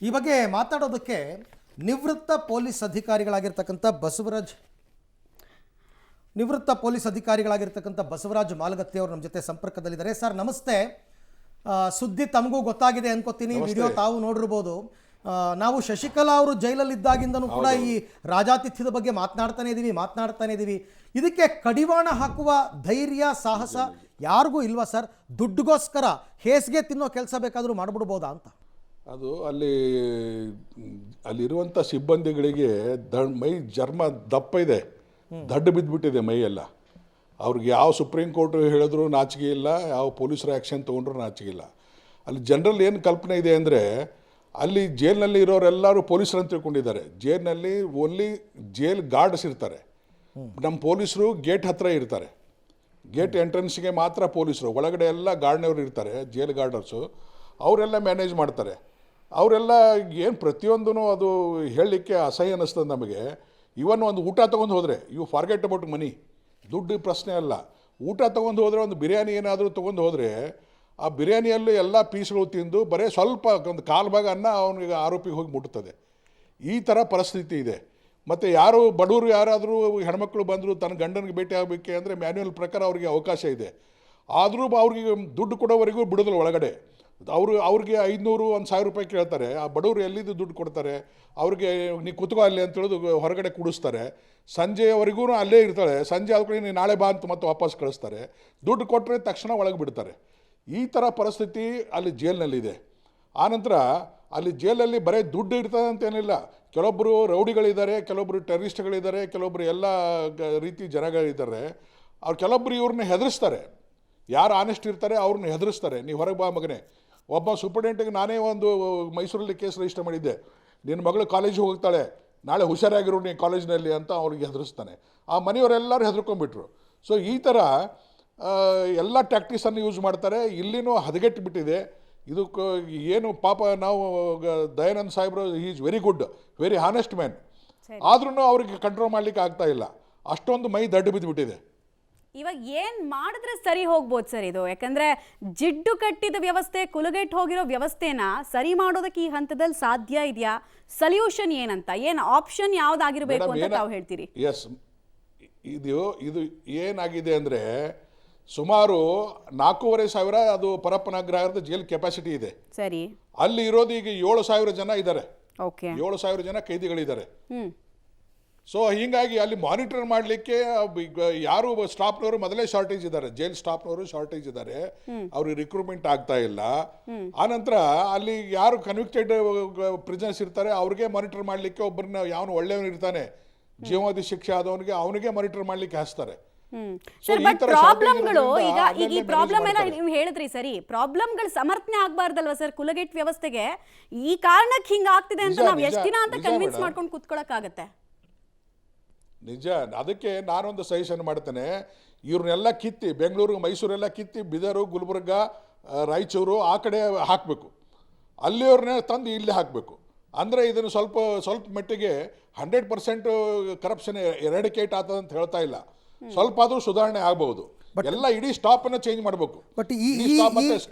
ಈ ಬಗ್ಗೆ ಮಾತಾಡೋದಕ್ಕೆ ನಿವೃತ್ತ ಪೊಲೀಸ್ ಅಧಿಕಾರಿಗಳಾಗಿರ್ತಕ್ಕಂಥ ಬಸವರಾಜ್ ಮಾಲಗತ್ತಿ ಅವರು ನಮ್ಮ ಜೊತೆ ಸಂಪರ್ಕದಲ್ಲಿದ್ದಾರೆ. ಸರ್ ನಮಸ್ತೆ. ಸುದ್ದಿ ತಮಗೂ ಗೊತ್ತಾಗಿದೆ ಅನ್ಕೋತೀನಿ, ವಿಡಿಯೋ ತಾವು ನೋಡಿರ್ಬೋದು. ನಾವು ಶಶಿಕಲಾ ಅವರು ಜೈಲಲ್ಲಿ ಇದ್ದಾಗಿಂದನೂ ಕೂಡ ಈ ರಾಜಾತಿಥ್ಯದ ಬಗ್ಗೆ ಮಾತನಾಡ್ತಾನೆ ಇದೀವಿ. ಇದಕ್ಕೆ ಕಡಿವಾಣ ಹಾಕುವ ಧೈರ್ಯ ಸಾಹಸ ಯಾರಿಗೂ ಇಲ್ವಾ ಸರ್? ದುಡ್ಡುಗೋಸ್ಕರ ಹೇಸಿಗೆ ತಿನ್ನೋ ಕೆಲಸ ಬೇಕಾದರೂ ಮಾಡ್ಬಿಡ್ಬೋದಾ ಅಂತ? ಅದು ಅಲ್ಲಿರುವಂಥ ಸಿಬ್ಬಂದಿಗಳಿಗೆ ಮೈ ಚರ್ಮ ದಪ್ಪ ಇದೆ, ದಡ್ಡು ಬಿದ್ದುಬಿಟ್ಟಿದೆ ಮೈಯೆಲ್ಲ. ಅವ್ರಿಗೆ ಯಾವ ಸುಪ್ರೀಂ ಕೋರ್ಟ್ ಹೇಳಿದ್ರು ನಾಚಿಕೆ ಇಲ್ಲ, ಯಾವ ಪೊಲೀಸರು ಆ್ಯಕ್ಷನ್ ತೊಗೊಂಡ್ರು ನಾಚಿಕೆ ಇಲ್ಲ. ಅಲ್ಲಿ ಜನರಲ್ ಏನು ಕಲ್ಪನೆ ಇದೆ ಅಂದರೆ, ಅಲ್ಲಿ ಜೈಲಿನಲ್ಲಿ ಇರೋರೆಲ್ಲರೂ ಪೊಲೀಸರು ಅಂತ ತಿಳ್ಕೊಂಡಿದ್ದಾರೆ. ಜೈಲಿನಲ್ಲಿ ಓನ್ಲಿ ಜೈಲ್ ಗಾರ್ಡ್ಸ್ ಇರ್ತಾರೆ. ನಮ್ಮ ಪೊಲೀಸರು ಗೇಟ್ ಹತ್ತಿರ ಇರ್ತಾರೆ. ಗೇಟ್ ಎಂಟ್ರೆನ್ಸ್ಗೆ ಮಾತ್ರ ಪೊಲೀಸರು, ಒಳಗಡೆ ಎಲ್ಲ ಗಾರ್ಡ್ನವ್ರು ಇರ್ತಾರೆ, ಜೈಲ್ ಗಾರ್ಡರ್ಸು. ಅವರೆಲ್ಲ ಮ್ಯಾನೇಜ್ ಮಾಡ್ತಾರೆ. ಅವರೆಲ್ಲ ಏನು ಪ್ರತಿಯೊಂದೂ ಅದು ಹೇಳಲಿಕ್ಕೆ ಅಸಹ್ಯ ಅನ್ನಿಸ್ತದೆ ನಮಗೆ. ಇವನ್ ಒಂದು ಊಟ ತೊಗೊಂಡು ಹೋದರೆ, ಯು ಫಾರ್ಗೆಟ್ ಅಬೌಟ್ ಮನಿ, ದುಡ್ಡು ಪ್ರಶ್ನೆ ಅಲ್ಲ. ಊಟ ತೊಗೊಂಡು ಹೋದರೆ, ಒಂದು ಬಿರಿಯಾನಿ ಏನಾದರೂ ತೊಗೊಂಡು ಹೋದರೆ, ಆ ಬಿರಿಯಾನಿಯಲ್ಲೂ ಎಲ್ಲ ಪೀಸ್ಗಳು ತಿಂದು ಬರೀ ಸ್ವಲ್ಪ ಒಂದು ಕಾಲು ಭಾಗ ಅನ್ನ ಅವನಿಗೆ ಆರೋಪಿಗೆ ಹೋಗಿ ಮುಟ್ತದೆ. ಈ ಥರ ಪರಿಸ್ಥಿತಿ ಇದೆ. ಮತ್ತು ಯಾರು ಬಡವರು ಯಾರಾದರೂ ಹೆಣ್ಮಕ್ಳು ಬಂದರು ತನ್ನ ಗಂಡನಿಗೆ ಭೇಟಿ ಆಗಬೇಕೆ ಅಂದರೆ ಮ್ಯಾನ್ಯುವಲ್ ಪ್ರಕಾರ ಅವ್ರಿಗೆ ಅವಕಾಶ ಇದೆ. ಆದರೂ ಅವ್ರಿಗೆ ದುಡ್ಡು ಕೊಡೋವರೆಗೂ ಬಿಡೋದಿಲ್ಲ ಒಳಗಡೆ. ಅವ್ರಿಗೆ 500 1,000 ರೂಪಾಯಿ ಕೇಳ್ತಾರೆ. ಆ ಬಡವರು ಎಲ್ಲಿದ್ದು ದುಡ್ಡು ಕೊಡ್ತಾರೆ? ಅವ್ರಿಗೆ ನೀ ಕುತ್ಕೋ ಅಲ್ಲಿ ಅಂತ ಹೇಳೋದು ಹೊರಗಡೆ ಕೂಡಿಸ್ತಾರೆ. ಸಂಜೆವರೆಗೂ ಅಲ್ಲೇ ಇರ್ತಾಳೆ. ಸಂಜೆ ಆದ್ಮೇಲೆ ನೀನು ನಾಳೆ ಬಾ ಅಂತ ಮತ್ತೆ ವಾಪಸ್ ಕಳಿಸ್ತಾರೆ. ದುಡ್ಡು ಕೊಟ್ಟರೆ ತಕ್ಷಣ ಒಳಗೆ ಬಿಡ್ತಾರೆ. ಈ ಥರ ಪರಿಸ್ಥಿತಿ ಅಲ್ಲಿ ಜೈಲಿನಲ್ಲಿದೆ. ಆನಂತರ ಅಲ್ಲಿ ಜೈಲಲ್ಲಿ ಬರೀ ದುಡ್ಡು ಇರ್ತದೆ ಅಂತೇನಿಲ್ಲ. ಕೆಲವೊಬ್ಬರು ರೌಡಿಗಳಿದ್ದಾರೆ, ಕೆಲವೊಬ್ಬರು ಟೆರರಿಸ್ಟ್ಗಳಿದ್ದಾರೆ, ಕೆಲವೊಬ್ಬರು ಎಲ್ಲ ರೀತಿ ಜನಗಳಿದ್ದಾರೆ. ಕೆಲವೊಬ್ಬರು ಇವ್ರನ್ನ ಹೆದರಿಸ್ತಾರೆ. ಯಾರು ಆನೆಸ್ಟ್ ಇರ್ತಾರೆ ಅವ್ರನ್ನ ಹೆದರಿಸ್ತಾರೆ. ನೀವು ಹೊರಗೆ ಬಾ ಮಗನೇ. ಒಬ್ಬ ಸೂಪರ್ಡೆಂಟಿಗೆ ನಾನೇ ಒಂದು ಮೈಸೂರಲ್ಲಿ ಕೇಸ್ ರಿಜಿಸ್ಟರ್ ಮಾಡಿದ್ದೆ. ನಿನ್ನ ಮಗಳು ಕಾಲೇಜಿಗೆ ಹೋಗ್ತಾಳೆ, ನಾಳೆ ಹುಷಾರಾಗಿರೋ ನೀನು ಕಾಲೇಜಿನಲ್ಲಿ ಅಂತ ಅವ್ರಿಗೆ ಹೆದರಿಸ್ತಾನೆ. ಆ ಮನೆಯವರೆಲ್ಲರೂ ಹೆದರ್ಕೊಂಡ್ಬಿಟ್ರು. ಸೊ ಈ ಥರ ಎಲ್ಲ ಟ್ಯಾಕ್ಟಿಕ್ಸನ್ನು ಯೂಸ್ ಮಾಡ್ತಾರೆ. ಇಲ್ಲಿನೂ ಹದಗೆಟ್ಟು ಬಿಟ್ಟಿದೆ ಇದು. ಏನು ಪಾಪ ನಾವು ದಯಾನಂದ್ ಸಾಹೇಬ್ರು is very good, very honest man. ಆದ್ರೂ ಅವ್ರಿಗೆ ಕಂಟ್ರೋಲ್ ಮಾಡಲಿಕ್ಕೆ ಆಗ್ತಾ ಇಲ್ಲ. ಅಷ್ಟೊಂದು ಮೈ ದಡ್ಡು ಬಿದ್ದುಬಿಟ್ಟಿದೆ. ಇವಾಗ ಏನ್ ಮಾಡಿದ್ರೆ ಸರಿ ಹೋಗ್ಬೋದು ಸರ್ ಇದು? ಯಾಕಂದ್ರೆ ಜಿಡ್ಡು ಕಟ್ಟಿದ ವ್ಯವಸ್ಥೆ, ಕುಲಗೆಟ್ಟು ಹೋಗಿರೋ ವ್ಯವಸ್ಥೆನ ಸರಿ ಮಾಡೋದಕ್ಕೆ ಈ ಹಂತದಲ್ಲಿ ಸಾಧ್ಯ ಇದೆಯಾ? ಸೊಲ್ಯೂಷನ್ ಏನಂತ, ಏನು ಆಪ್ಷನ್ ಯಾವ್ದಾಗಿರ್ಬೇಕು ಅಂತ ತಾವು ಹೇಳ್ತೀರಿ? ಎಸ್, ಇದು ಏನಾಗಿದೆ ಅಂದರೆ, ಸುಮಾರು 4,500 ಅದು ಪರಪ್ಪನಗ್ರಹದ ಜೈಲ್ ಕೆಪಾಸಿಟಿ ಇದೆ. ಸರಿ. ಅಲ್ಲಿ ಇರೋದು ಈಗ 7,000 ಜನ ಇದ್ದಾರೆ. ಓಕೆ. 7,000 ಜನ ಕೈದಿಗಳಿದ್ದಾರೆ. ಸೊ ಹೀಗಾಗಿ ಅಲ್ಲಿ ಮಾನಿಟರ್ ಮಾಡಲಿಕ್ಕೆ ಯಾರು ಸ್ಟಾಫ್ನವರು ಮೊದಲೇ ಶಾರ್ಟೇಜ್ ಇದ್ದಾರೆ. ಜೈಲ್ ಸ್ಟಾಫ್ನವರು ಶಾರ್ಟೇಜ್ ಇದ್ದಾರೆ. ಅವ್ರಿಗೆ ರಿಕ್ರೂಟ್ಮೆಂಟ್ ಆಗ್ತಾ ಇಲ್ಲ. ಆನಂತರ ಅಲ್ಲಿ ಯಾರು ಕನ್ವಿಕ್ಟೆಡ್ ಪ್ರಿಸನರ್ಸ್ ಇರ್ತಾರೆ ಅವ್ರಿಗೆ ಮಾನಿಟರ್ ಮಾಡಲಿಕ್ಕೆ ಒಬ್ಬರನ್ನ ಯಾವನು ಒಳ್ಳೆಯವನು ಇರ್ತಾನೆ, ಜೀವಾವಧಿ ಶಿಕ್ಷೆ ಆದವನಿಗೆ ಅವನಿಗೆ ಮಾನಿಟರ್ ಮಾಡಲಿಕ್ಕೆ ಹಾಸ್ತಾರೆ. ಪ್ರಾಬ್ಲಮ್ಗಳು ಈಗ ಈ ಪ್ರಾಬ್ಲಮ್ ಎಲ್ಲ ನೀವು ಹೇಳಿದ್ರಿ ಸರಿ. ಪ್ರಾಬ್ಲಮ್ಗಳು ಸಮರ್ಥನೆ ಆಗ್ಬಾರ್ದಲ್ವಾ ಸರ್ ಕುಲಗೆಟ್ ವ್ಯವಸ್ಥೆಗೆ? ಈ ಕಾರಣಕ್ಕೆ ಹಿಂಗ ಆಗ್ತಿದೆ ಅಂತ ನಾವು ಎಷ್ಟು ದಿನ ಅಂತ ಕನ್ವಿನ್ಸ್ ಮಾಡ್ಕೊಂಡು ಕೂತ್ಕೊಳ್ಳೋಕ್ಕಾಗತ್ತೆ? ನಿಜ. ಅದಕ್ಕೆ ನಾನೊಂದು ಸಜೆಷನ್ ಮಾಡ್ತೇನೆ. ಇವ್ರನ್ನೆಲ್ಲ ಕಿತ್ತಿ ಬೆಂಗಳೂರು ಮೈಸೂರೆಲ್ಲ ಕಿತ್ತಿ ಬಿದರು, ಗುಲ್ಬರ್ಗ, ರಾಯಚೂರು ಆ ಕಡೆ ಹಾಕಬೇಕು. ಅಲ್ಲಿಯವ್ರನ್ನೇ ತಂದು ಇಲ್ಲಿ ಹಾಕಬೇಕು. ಅಂದರೆ ಇದನ್ನು ಸ್ವಲ್ಪ ಮಟ್ಟಿಗೆ 100% ಕರಪ್ಷನ್ ಎರಾಡಿಕೇಟ್ ಆಗ್ತದೆ ಅಂತ ಹೇಳ್ತಾ ಇಲ್ಲ. ಸ್ವಲ್ಪ ಆದರೂ ಸುಧಾರಣೆ ಆಗಬಹುದು. ಎಲ್ಲ ಇಡೀ ಸ್ಟಾಪ್ ಅನ್ನ ಚೇಂಜ್ ಮಾಡಬೇಕು. ಬಟ್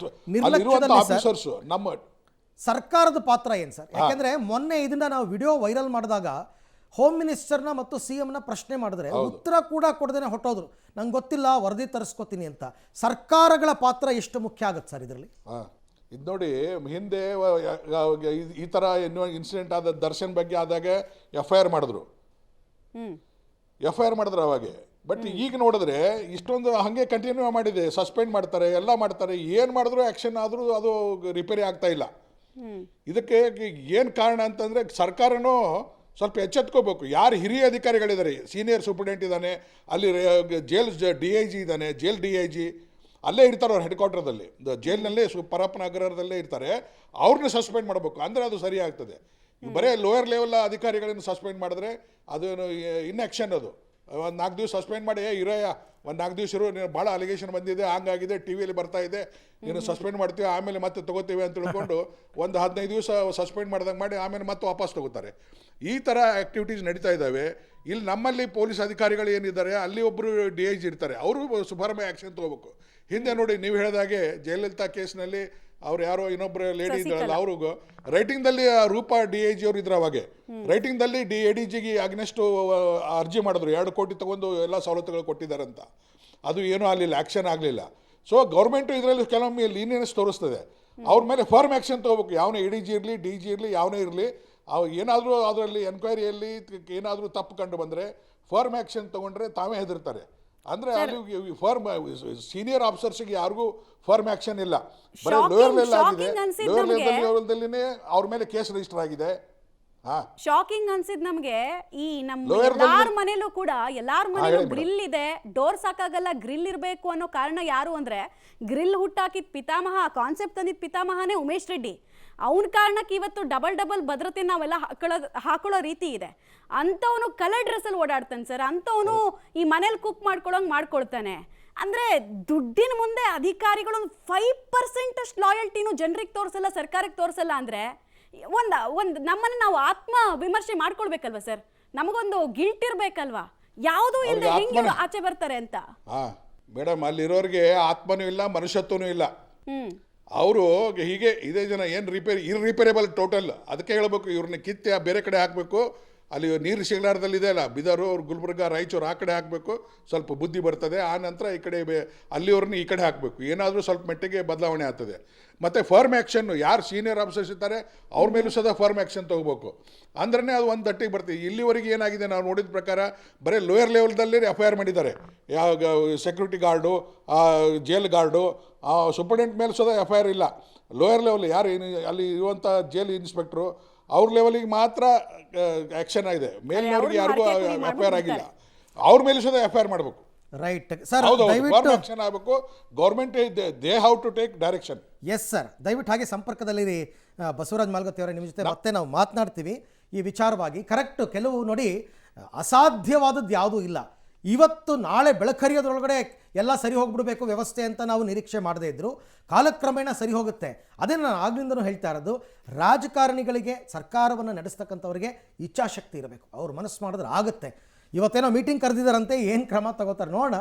ಆಫೀಸರ್ಸ್ ನಮ್ಮ ಸರ್ಕಾರದ ಪಾತ್ರ ಏನು ಸರ್? ಯಾಕೆಂದ್ರೆ ಮೊನ್ನೆ ಇದನ್ನ ನಾವು ವಿಡಿಯೋ ವೈರಲ್ ಮಾಡಿದಾಗ ಹೋಮ್ ಮಿನಿಸ್ಟರ್ನ ಮತ್ತು CMನ ಪ್ರಶ್ನೆ ಮಾಡಿದ್ರೆ ಉತ್ತರ ಕೂಡ ಕೊಡದೇನೆ ಹೊಟ್ಟೋದ್ರು. ನಂಗೆ ಗೊತ್ತಿಲ್ಲ, ವರದಿ ತರಿಸ್ಕೊತೀನಿ ಅಂತ. ಸರ್ಕಾರಗಳ ಪಾತ್ರ ಎಷ್ಟು ಮುಖ್ಯ ಆಗುತ್ತೆ ಸರ್ ಇದರಲ್ಲಿ? ಇದು ನೋಡಿ, ಹಿಂದೆ ಈ ಥರ ಇನ್ಸಿಡೆಂಟ್ ಆದ ದರ್ಶನ್ ಬಗ್ಗೆ ಆದಾಗ FIR ಮಾಡಿದ್ರು ಅವಾಗೆ. ಬಟ್ ಈಗ ನೋಡಿದ್ರೆ ಇಷ್ಟೊಂದು ಹಾಗೆ ಕಂಟಿನ್ಯೂ ಮಾಡಿದೆ. ಸಸ್ಪೆಂಡ್ ಮಾಡ್ತಾರೆ, ಎಲ್ಲ ಮಾಡ್ತಾರೆ. ಏನು ಮಾಡಿದ್ರು ಆ್ಯಕ್ಷನ್ ಆದರೂ ಅದು ರಿಪೇರಿ ಆಗ್ತಾ ಇಲ್ಲ. ಇದಕ್ಕೆ ಏನು ಕಾರಣ ಅಂತಂದರೆ ಸರ್ಕಾರನೂ ಸ್ವಲ್ಪ ಎಚ್ಚೆತ್ಕೋಬೇಕು. ಯಾರು ಹಿರಿಯ ಅಧಿಕಾರಿಗಳಿದ್ದಾರೆ, ಸೀನಿಯರ್ ಸೂಪರ್ಡೆಂಟ್ ಇದ್ದಾನೆ, ಅಲ್ಲಿ ಜೈಲ್ DIG ಇದ್ದಾನೆ, ಜೈಲ್ DIG ಅಲ್ಲೇ ಇರ್ತಾರೆ. ಅವ್ರ ಹೆಡ್ ಕ್ವಾರ್ಟರ್ದಲ್ಲಿ ಜೈಲಿನಲ್ಲೇ ಪರಪ್ಪನಗರದಲ್ಲೇ ಇರ್ತಾರೆ. ಅವ್ರನ್ನ ಸಸ್ಪೆಂಡ್ ಮಾಡಬೇಕು. ಅಂದರೆ ಅದು ಸರಿ ಆಗ್ತದೆ. ಬರೀ ಲೋಯರ್ ಲೆವೆಲ್ ಅಧಿಕಾರಿಗಳನ್ನು ಸಸ್ಪೆಂಡ್ ಮಾಡಿದ್ರೆ ಅದು ಇನ್ಆ್ಯಕ್ಷನ್. ಅದು ಒಂದು 4 ದಿವಸ ಸಸ್ಪೆಂಡ್ ಮಾಡಿ, ಇರೋಯ ಒಂದು 4 ದಿವಸ ಇರೋ, ನೀನು ಭಾಳ ಅಲಿಗೇಷನ್ ಬಂದಿದೆ, ಹಂಗಾಗಿದೆ, ಟಿವಿಯಲ್ಲಿ ಬರ್ತಾ ಇದೆ, ನೀನು ಸಸ್ಪೆಂಡ್ ಮಾಡ್ತೀವಿ, ಆಮೇಲೆ ಮತ್ತೆ ತೊಗೋತೀವಿ ಅಂತ ತಿಳ್ಕೊಂಡು ಒಂದು 15 ದಿವಸ ಸಸ್ಪೆಂಡ್ ಮಾಡ್ದಂಗೆ ಮಾಡಿ ಆಮೇಲೆ ಮತ್ತೆ ವಾಪಸ್ ತೊಗೋತಾರೆ. ಈ ಥರ ಆ್ಯಕ್ಟಿವಿಟೀಸ್ ನಡೀತಾ ಇದ್ದಾವೆ. ಇಲ್ಲಿ ನಮ್ಮಲ್ಲಿ ಪೊಲೀಸ್ ಅಧಿಕಾರಿಗಳು ಏನಿದ್ದಾರೆ ಅಲ್ಲಿ ಒಬ್ಬರು DIG ಇರ್ತಾರೆ. ಅವರು ಸುಭಾರಮ ಆ್ಯಕ್ಷನ್ ತೊಗೋಬೇಕು. ಹಿಂದೆ ನೋಡಿ, ನೀವು ಹೇಳಿದಾಗೆ ಜಯಲಲಿತಾ ಕೇಸ್ನಲ್ಲಿ ಅವ್ರು ಯಾರೋ ಇನ್ನೊಬ್ಬರು ಲೇಡಿ ಇದ್ರಲ್ಲ ಅವ್ರಿಗೂ ರೈಟಿಂಗ್ದಲ್ಲಿ ರೂಪಾ DIG ಅವರು ಇದ್ರ ಅವಾಗೆ ರೈಟಿಂಗ್ದಲ್ಲಿ ADGಗೆ ಅಗ್ನೆಸ್ಟ್ ಅರ್ಜಿ ಮಾಡಿದ್ರು 2 ಕೋಟಿ ತಗೊಂಡು ಎಲ್ಲ ಸವಲತ್ತುಗಳು ಕೊಟ್ಟಿದ್ದಾರಂತ. ಅದು ಏನೂ ಆಗಲಿಲ್ಲ, ಆ್ಯಕ್ಷನ್ ಆಗಲಿಲ್ಲ. ಸೊ ಗೌರ್ಮೆಂಟು ಇದರಲ್ಲಿ ಕೆಲವೊಮ್ಮೆ ಲೀನಿಯನ್ಸ್ ತೋರಿಸ್ತದೆ. ಅವ್ರ ಮೇಲೆ ಫರ್ಮ್ ಆ್ಯಕ್ಷನ್ ತೊಗೋಬೇಕು. ಯಾವನೇ ADG ಇರಲಿ DG ಇರಲಿ ಯಾವನೇ ಇರಲಿ, ಏನಾದರೂ ಅದರಲ್ಲಿ ಎನ್ಕ್ವೈರಿಯಲ್ಲಿ ಏನಾದರೂ ತಪ್ಪು ಕಂಡು ಬಂದರೆ ಫರ್ಮ್ ಆ್ಯಕ್ಷನ್ ತೊಗೊಂಡ್ರೆ ತಾವೇ ಹೆದರ್ತಾರೆ. ಅಂದರೆ ಅಲ್ಲಿ ಫರ್ಮ್ ಸೀನಿಯರ್ ಆಫೀಸರ್ಸ್ಗೆ ಯಾರಿಗೂ ಫರ್ಮ್ ಆ್ಯಕ್ಷನ್ ಇಲ್ಲ, ಬರೀ ಲೋಯರ್ ಲೆವೆಲ್ ಆಗಿದೆ. ಲೋಯರ್ ಲೆವೆಲ್ದಲ್ಲಿನೇ ಅವ್ರ ಮೇಲೆ ಕೇಸ್ ರಿಜಿಸ್ಟರ್ ಆಗಿದೆ. ಶಾಕಿಂಗ್ ಅನ್ಸಿದ್ ನಮ್ಗೆ ಈ ನಮ್ಮ ಎಲ್ಲಾರ ಮನೇಲೂ ಕೂಡ ಎಲ್ಲಾರ ಮನೇಲೂ ಗ್ರಿಲ್ ಇದೆ, ಡೋರ್ ಸಾಕಾಗಲ್ಲ, ಗ್ರಿಲ್ ಇರಬೇಕು ಅನ್ನೋ ಕಾರಣ ಯಾರು ಅಂದ್ರೆ ಗ್ರಿಲ್ ಹುಟ್ಟಾಕಿದ ಪಿತಾಮಹ, ಕಾನ್ಸೆಪ್ಟ್ ತಂದಿದ್ ಪಿತಾಮಹನೇ ಉಮೇಶ್ ರೆಡ್ಡಿ. ಅವನ ಕಾರಣಕ್ಕೆ ಇವತ್ತು ಡಬಲ್ ಭದ್ರತೆ ನಾವೆಲ್ಲ ಹಾಕೊಳ್ಳೋ ರೀತಿ ಇದೆ. ಅಂಥವನು ಕಲರ್ ಡ್ರೆಸ್ಸಲ್ಲಿ ಓಡಾಡ್ತಾನೆ ಸರ್, ಅಂಥವನು ಈ ಮನೇಲಿ ಕುಕ್ ಮಾಡ್ಕೊಳ್ತಾನೆ. ಅಂದ್ರೆ ದುಡ್ಡಿನ ಮುಂದೆ ಅಧಿಕಾರಿಗಳು 5% ಅಷ್ಟು ಲಾಯಲ್ಟಿನೂ ಜನರಿಗೆ ತೋರಿಸಲ್ಲ, ಸರ್ಕಾರಕ್ಕೆ ತೋರಿಸಲ್ಲ. ಅಂದ್ರೆ ಒಂದು ನಮ್ಮನ್ನು ನಾವು ಆತ್ಮ ವಿಮರ್ಶೆ ಮಾಡ್ಕೊಳ್ಬೇಕಲ್ವಾ ಸರ್? ನಮಗೊಂದು ಗಿಲ್ಟ್ ಇರ್ಬೇಕಲ್ವಾ? ಯಾವುದೂ ಇಲ್ಲದೆ ಹೆಂಗೆ ಆಚೆ ಬರ್ತಾರೆ ಅಂತ. ಮೇಡಮ್, ಅಲ್ಲಿರೋರಿಗೆ ಆತ್ಮನೂ ಇಲ್ಲ, ಮನುಷ್ಯತ್ವನೂ ಇಲ್ಲ. ಅವರು ಹೀಗೆ ಇದೇ ಜನ ಏನು ಇರ್ರಿಪೇರೇಬಲ್ ಟೋಟಲ್. ಅದಕ್ಕೆ ಹೇಳಬೇಕು, ಇವ್ರನ್ನ ಕಿತ್ತೆ ಬೇರೆ ಕಡೆ ಹಾಕಬೇಕು. ಅಲ್ಲಿ ನೀರು ಸಿಗಲಾರದಲ್ಲಿದೆ ಅಲ್ಲ, ಬಿದರು, ಅವ್ರು ಗುಲ್ಬರ್ಗ, ರಾಯಚೂರು ಆ ಕಡೆ ಹಾಕಬೇಕು, ಸ್ವಲ್ಪ ಬುದ್ಧಿ ಬರ್ತದೆ. ಆ ನಂತರ ಈ ಕಡೆ ಅಲ್ಲಿಯವ್ರನ್ನ ಈ ಕಡೆ ಹಾಕಬೇಕು, ಏನಾದರೂ ಸ್ವಲ್ಪ ಮಟ್ಟಿಗೆ ಬದಲಾವಣೆ ಆಗ್ತದೆ. ಮತ್ತು ಫರ್ಮ್ ಆ್ಯಕ್ಷನ್ನು ಯಾರು ಸೀನಿಯರ್ ಆಫೀಸರ್ಸ್ ಇರ್ತಾರೆ ಅವ್ರ ಮೇಲೂ ಸದಾ ಫರ್ಮ್ ಆ್ಯಕ್ಷನ್ ತೊಗೋಬೇಕು. ಅಂದ್ರೆ ಅದು ಒಂದು ದಟ್ಟಿಗೆ ಬರ್ತೀವಿ. ಇಲ್ಲಿವರೆಗೆ ಏನಾಗಿದೆ ನಾವು ನೋಡಿದ ಪ್ರಕಾರ ಬರೀ ಲೋಯರ್ ಲೆವೆಲ್ದಲ್ಲಿ FIR ಮಾಡಿದ್ದಾರೆ. ಯಾವ security guard, jail guard, superintendent ಮೇಲೆ ಸದಾ FIR ಇಲ್ಲ. ಲೋಯರ್ ಲೆವೆಲ್ ಯಾರು ಅಲ್ಲಿ ಇರುವಂಥ ಜೇಲ್ ಇನ್ಸ್ಪೆಕ್ಟ್ರು ಅವ್ರ ಲೆವೆಲಿಗೆ ಮಾತ್ರ ಆ್ಯಕ್ಷನ್ ಆಗಿದೆ. ಮೇಲಿನವ್ರಿಗೆ ಯಾರಿಗೂ FIR ಆಗಿಲ್ಲ. ಅವ್ರ ಮೇಲೆ ಸದಾ FIR ಮಾಡಬೇಕು. ರೈಟ್ ಸರ್, ದಯವಿಟ್ಟು ಆಕ್ಷನ್ ಆಗಬೇಕು. Government they have to take direction. Yes sir, ದಯವಿಟ್ಟು ಹಾಗೆ ಸಂಪರ್ಕದಲ್ಲಿರಿ ಬಸವರಾಜ್ ಮಾಲ್ಗತ್ತಿ ಅವರೇ. ನಿಮ್ಮ ಜೊತೆ ಮತ್ತೆ ನಾವು ಮಾತನಾಡ್ತೀವಿ ಈ ವಿಚಾರವಾಗಿ. ಕರೆಕ್ಟ್, ಕೆಲವು ನೋಡಿ ಅಸಾಧ್ಯವಾದದ್ದು ಯಾವುದೂ ಇಲ್ಲ. ಇವತ್ತು ನಾಳೆ ಬೆಳಕರಿಯೋದ್ರೊಳಗಡೆ ಎಲ್ಲ ಸರಿ ಹೋಗ್ಬಿಡಬೇಕು ವ್ಯವಸ್ಥೆ ಅಂತ ನಾವು ನಿರೀಕ್ಷೆ ಮಾಡದೇ ಇದ್ದರು ಕಾಲಕ್ರಮೇಣ ಸರಿ ಹೋಗುತ್ತೆ. ಅದೇ ನಾನು ಆಗ್ಲಿಂದನೂ ಹೇಳ್ತಾ ಇರೋದು, ರಾಜಕಾರಣಿಗಳಿಗೆ, ಸರ್ಕಾರವನ್ನು ನಡೆಸ್ತಕ್ಕಂಥವ್ರಿಗೆ ಇಚ್ಛಾಶಕ್ತಿ ಇರಬೇಕು. ಅವ್ರು ಮನಸ್ಸು ಮಾಡಿದ್ರೆ ಆಗುತ್ತೆ. ಇವತ್ತೇನೋ ಮೀಟಿಂಗ್ ಕರೆದಿದ್ದಾರಂತೆ, ಏನು ಕ್ರಮ ತಗೋತಾರೆ ನೋಡೋಣ.